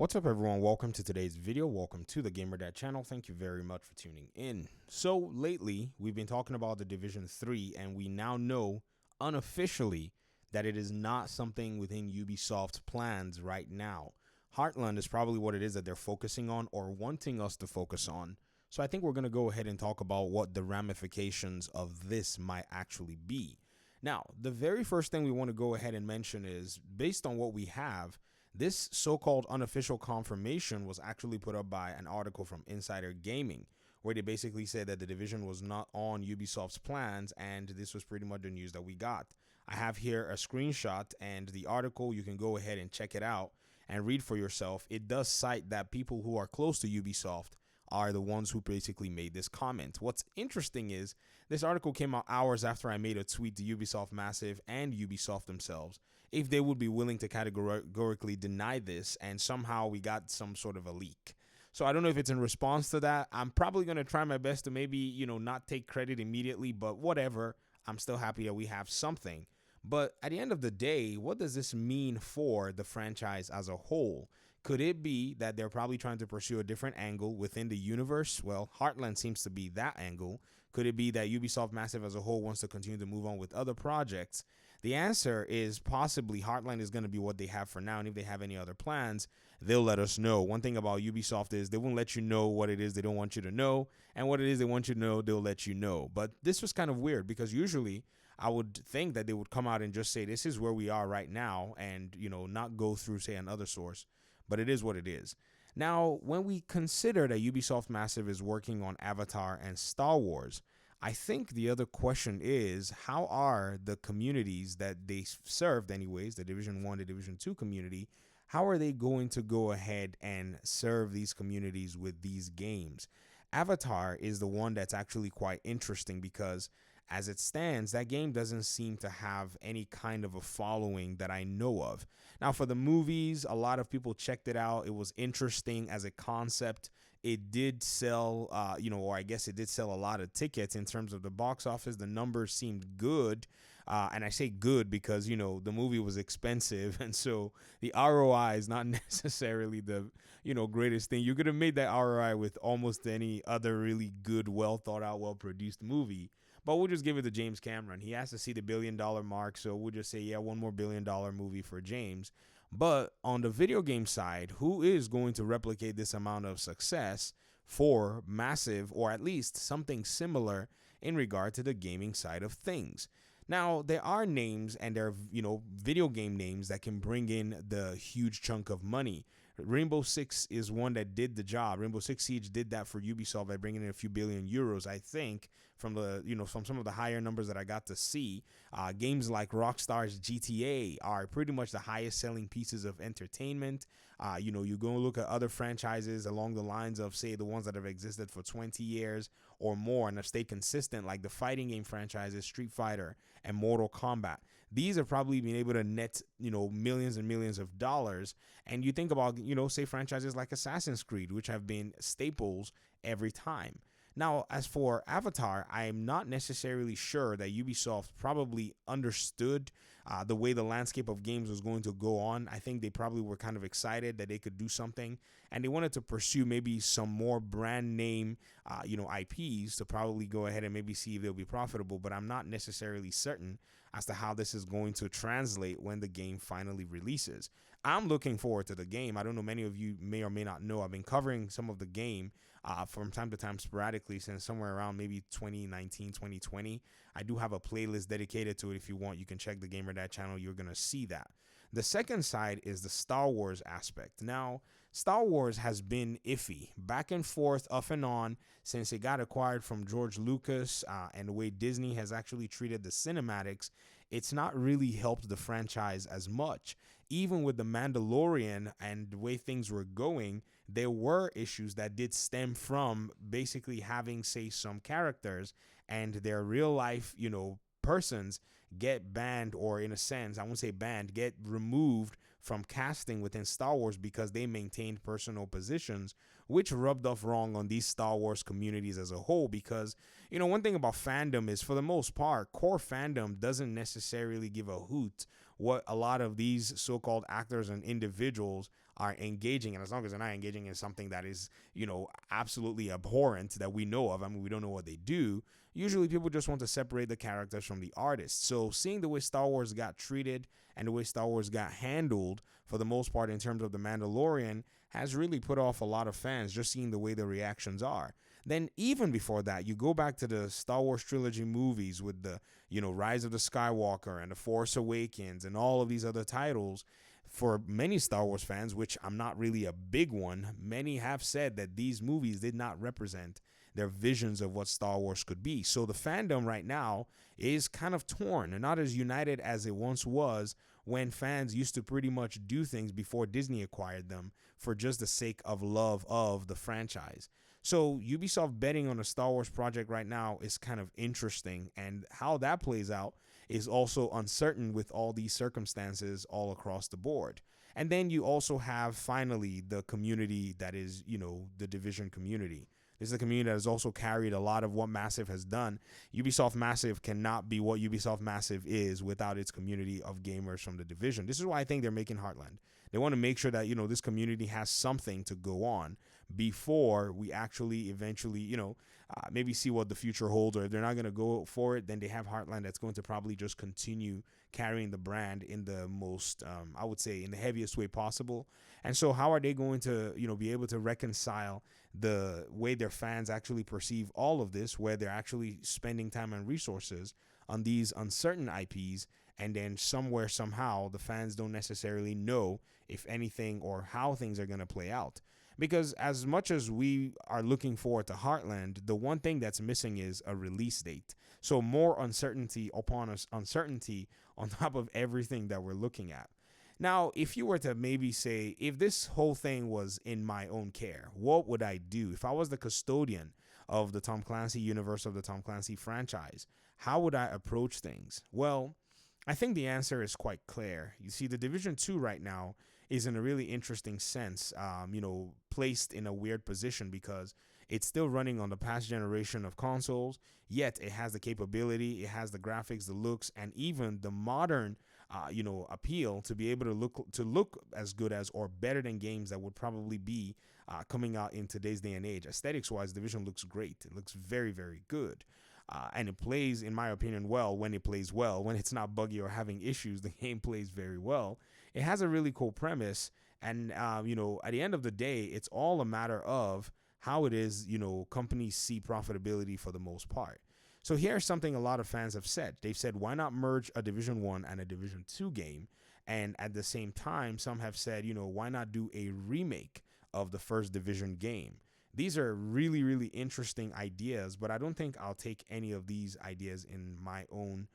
What's up, everyone? Welcome to today's video. Welcome to the GamerDad channel. Thank you very much for tuning in. So lately, we've been talking about the Division 3, and we now know unofficially that it is not something within Ubisoft's plans right now. Heartland is probably what it is that they're focusing on or wanting us to focus on. So I think we're going to go ahead and talk about what the ramifications of this might actually be. Now, the very first thing we want to go ahead and mention is, based on what we have, this so-called unofficial confirmation was actually put up by an article from Insider Gaming, where they basically said that the Division was not on Ubisoft's plans, and this was pretty much the news that we got. I have here a screenshot, and the article, you can go ahead and check it out and read for yourself. It does cite that people who are close to Ubisoft are the ones who basically made this comment. What's interesting is this article came out hours after I made a tweet to Ubisoft Massive and Ubisoft themselves if they would be willing to categorically deny this, and somehow we got some sort of a leak. So I don't know if it's in response to that. I'm probably going to try my best to maybe, not take credit immediately, but whatever. I'm still happy that we have something. But at the end of the day, what does this mean for the franchise as a whole? Could it be that they're probably trying to pursue a different angle within the universe? Well, Heartland seems to be that angle. Could it be that Ubisoft Massive as a whole wants to continue to move on with other projects? The answer is possibly Heartland is going to be what they have for now, and if they have any other plans, they'll let us know. One thing about Ubisoft is they won't let you know what it is they don't want you to know, and what it is they want you to know, they'll let you know. But this was kind of weird because usually I would think that they would come out and just say this is where we are right now and, not go through, say, another source. But it is what it is. Now, when we consider that Ubisoft Massive is working on Avatar and Star Wars, I think the other question is, how are the communities that they served anyways, the Division 1 to Division 2 community, how are they going to go ahead and serve these communities with these games? Avatar is the one that's actually quite interesting because as it stands, that game doesn't seem to have any kind of a following that I know of. Now, for the movies, a lot of people checked it out. It was interesting as a concept. It did sell, or I guess it did sell a lot of tickets in terms of the box office. The numbers seemed good. And I say good because, the movie was expensive. And so the ROI is not necessarily the, greatest thing. You could have made that ROI with almost any other really good, well thought out, well produced movie. But we'll just give it to James Cameron. He has to see the $1 billion mark. So we'll just say, yeah, one more $1 billion movie for James. But on the video game side, who is going to replicate this amount of success for Massive, or at least something similar in regard to the gaming side of things? Now, there are names and there are, video game names that can bring in the huge chunk of money. Rainbow Six is one that did the job. Rainbow Six Siege did that for Ubisoft by bringing in a few billion euros, I think, from the, from some of the higher numbers that I got to see. Games like Rockstar's GTA are pretty much the highest selling pieces of entertainment. You go and look at other franchises along the lines of, say, the ones that have existed for 20 years or more and have stayed consistent, like the fighting game franchises, Street Fighter and Mortal Kombat. These have probably been able to net, millions and millions of dollars. And you think about, say franchises like Assassin's Creed, which have been staples every time. Now, as for Avatar, I am not necessarily sure that Ubisoft probably understood the way the landscape of games was going to go on. I think they probably were kind of excited that they could do something, and they wanted to pursue maybe some more brand name, IPs to probably go ahead and maybe see if they'll be profitable. But I'm not necessarily certain as to how this is going to translate when the game finally releases. I'm looking forward to the game. I don't know, many of you may or may not know, I've been covering some of the game from time to time sporadically since somewhere around maybe 2019, 2020. I do have a playlist dedicated to it. If you want, you can check the GamerDad channel. You're going to see that. The second side is the Star Wars aspect. Now, Star Wars has been iffy, back and forth, off and on, since it got acquired from George Lucas, and the way Disney has actually treated the cinematics, it's not really helped the franchise as much. Even with The Mandalorian and the way things were going, there were issues that did stem from basically having, say, some characters and their real life, persons get banned, or in a sense, I won't say banned, get removed from casting within Star Wars because they maintained personal positions, which rubbed off wrong on these Star Wars communities as a whole. Because, one thing about fandom is, for the most part, core fandom doesn't necessarily give a hoot what a lot of these so-called actors and individuals are engaging, and as long as they're not engaging in something that is, absolutely abhorrent that we know of, I mean, we don't know what they do, usually people just want to separate the characters from the artists. So seeing the way Star Wars got treated and the way Star Wars got handled for the most part in terms of The Mandalorian has really put off a lot of fans, just seeing the way the reactions are. Then even before that, you go back to the Star Wars trilogy movies with the, Rise of the Skywalker and The Force Awakens and all of these other titles. For many Star Wars fans, which I'm not really a big one, many have said that these movies did not represent their visions of what Star Wars could be. So the fandom right now is kind of torn and not as united as it once was, when fans used to pretty much do things before Disney acquired them for just the sake of love of the franchise. So Ubisoft betting on a Star Wars project right now is kind of interesting, and how that plays out is also uncertain with all these circumstances all across the board. And then you also have finally the community that is, the Division community. This is a community that has also carried a lot of what Massive has done. Ubisoft Massive cannot be what Ubisoft Massive is without its community of gamers from the Division. This is why I think they're making Heartland. They want to make sure that, this community has something to go on before we actually eventually, maybe see what the future holds. Or if they're not going to go for it, then they have Heartland that's going to probably just continue carrying the brand in the most, I would say, in the heaviest way possible. And so how are they going to, be able to reconcile the way their fans actually perceive all of this, where they're actually spending time and resources on these uncertain IPs, and then somewhere, somehow, the fans don't necessarily know if anything or how things are going to play out? Because as much as we are looking forward to Heartland, the one thing that's missing is a release date. So more uncertainty upon us, uncertainty on top of everything that we're looking at. Now, if you were to maybe say, if this whole thing was in my own care, what would I do? If I was the custodian of the Tom Clancy universe, of the Tom Clancy franchise, how would I approach things? Well, I think the answer is quite clear. You see, the Division 2 right now is in a really interesting sense, placed in a weird position because it's still running on the past generation of consoles, yet it has the capability, it has the graphics, the looks, and even the modern appeal to be able to look as good as or better than games that would probably be coming out in today's day and age. Aesthetics-wise, Division looks great. It looks very, very good. And it plays, in my opinion, well when it plays well. When it's not buggy or having issues, the game plays very well. It has a really cool premise. And, at the end of the day, it's all a matter of how it is, companies see profitability for the most part. So here's something a lot of fans have said. They've said, why not merge a Division 1 and a Division 2 game? And at the same time, some have said, why not do a remake of the first Division game? These are really, really interesting ideas, but I don't think I'll take any of these ideas in my own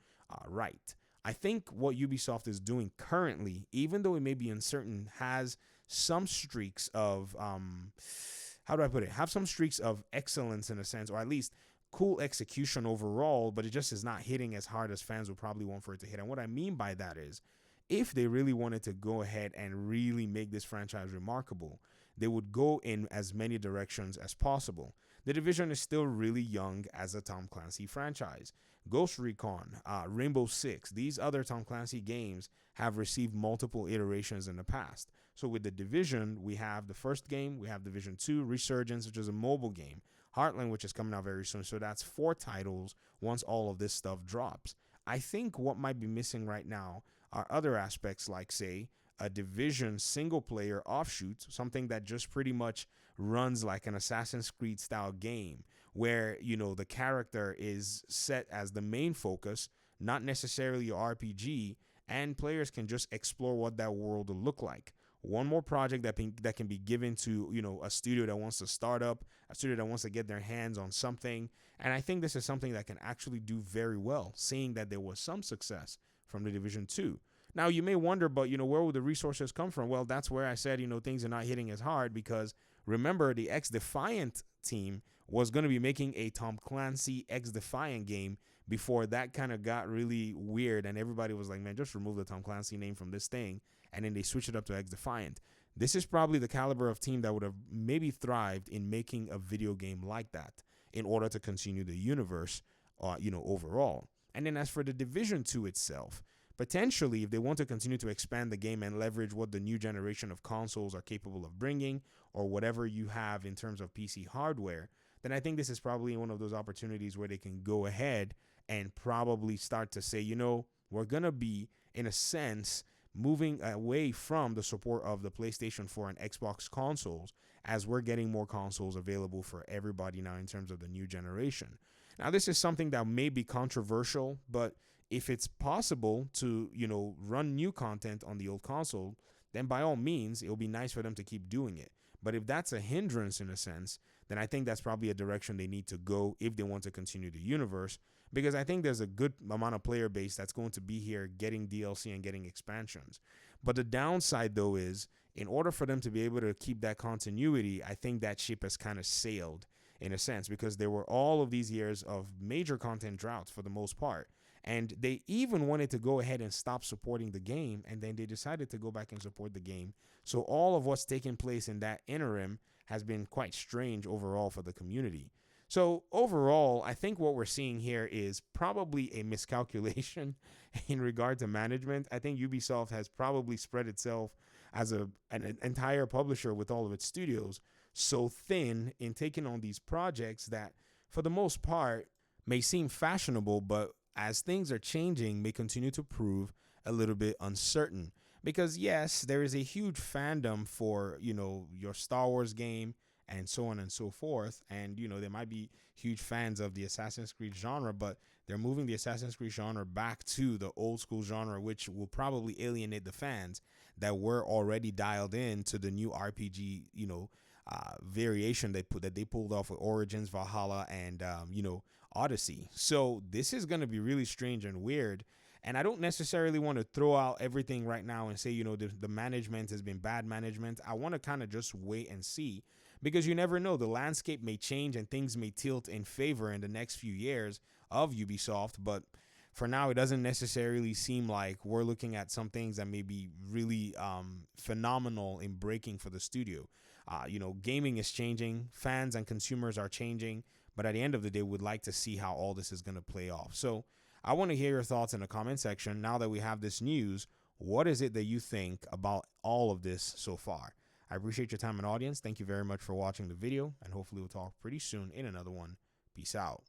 right. I think what Ubisoft is doing currently, even though it may be uncertain, has some streaks of, how do I put it? Have some streaks of excellence in a sense, or at least cool execution overall, but it just is not hitting as hard as fans would probably want for it to hit. And what I mean by that is, if they really wanted to go ahead and really make this franchise remarkable, they would go in as many directions as possible. The Division is still really young as a Tom Clancy franchise. Ghost Recon, Rainbow Six, these other Tom Clancy games have received multiple iterations in the past. So with the Division, we have the first game, we have Division 2, Resurgence, which is a mobile game, Heartland, which is coming out very soon. So that's 4 titles once all of this stuff drops. I think what might be missing right now are other aspects like, say, a Division single-player offshoot, something that just pretty much runs like an Assassin's Creed style game where, the character is set as the main focus, not necessarily your RPG, and players can just explore what that world will look like. One more project that can be given to, a studio that wants to start up, a studio that wants to get their hands on something. And I think this is something that can actually do very well, seeing that there was some success from the Division 2. Now, you may wonder, but, where will the resources come from? Well, that's where I said, things are not hitting as hard because, remember, the X-Defiant team was going to be making a Tom Clancy X-Defiant game before that kind of got really weird and everybody was like, man, just remove the Tom Clancy name from this thing, and then they switched it up to X-Defiant. This is probably the caliber of team that would have maybe thrived in making a video game like that in order to continue the universe, overall. And then as for the Division 2 itself, potentially, if they want to continue to expand the game and leverage what the new generation of consoles are capable of bringing, or whatever you have in terms of PC hardware, then I think this is probably one of those opportunities where they can go ahead and probably start to say, we're going to be, in a sense, moving away from the support of the PlayStation 4 and Xbox consoles, as we're getting more consoles available for everybody now in terms of the new generation. Now, this is something that may be controversial, but if it's possible to, run new content on the old console, then by all means, it'll be nice for them to keep doing it. But if that's a hindrance in a sense, then I think that's probably a direction they need to go if they want to continue the universe, because I think there's a good amount of player base that's going to be here getting DLC and getting expansions. But the downside, though, is in order for them to be able to keep that continuity, I think that ship has kind of sailed in a sense, because there were all of these years of major content droughts for the most part. And they even wanted to go ahead and stop supporting the game, and then they decided to go back and support the game. So all of what's taken place in that interim has been quite strange overall for the community. So overall, I think what we're seeing here is probably a miscalculation in regard to management. I think Ubisoft has probably spread itself as an entire publisher with all of its studios so thin in taking on these projects that, for the most part, may seem fashionable, but as things are changing, may continue to prove a little bit uncertain. Because yes, there is a huge fandom for, your Star Wars game and so on and so forth. And, there might be huge fans of the Assassin's Creed genre, but they're moving the Assassin's Creed genre back to the old school genre, which will probably alienate the fans that were already dialed in to the new RPG, variation that they pulled off with Origins, Valhalla, and, Odyssey. So this is going to be really strange and weird. And I don't necessarily want to throw out everything right now and say, the management has been bad management. I want to kind of just wait and see, because you never know. The landscape may change and things may tilt in favor in the next few years of Ubisoft. But for now, it doesn't necessarily seem like we're looking at some things that may be really phenomenal in breaking for the studio. Gaming is changing. Fans and consumers are changing. But at the end of the day, we'd like to see how all this is going to play off. So I want to hear your thoughts in the comment section. Now that we have this news, what is it that you think about all of this so far? I appreciate your time and audience. Thank you very much for watching the video, and hopefully we'll talk pretty soon in another one. Peace out.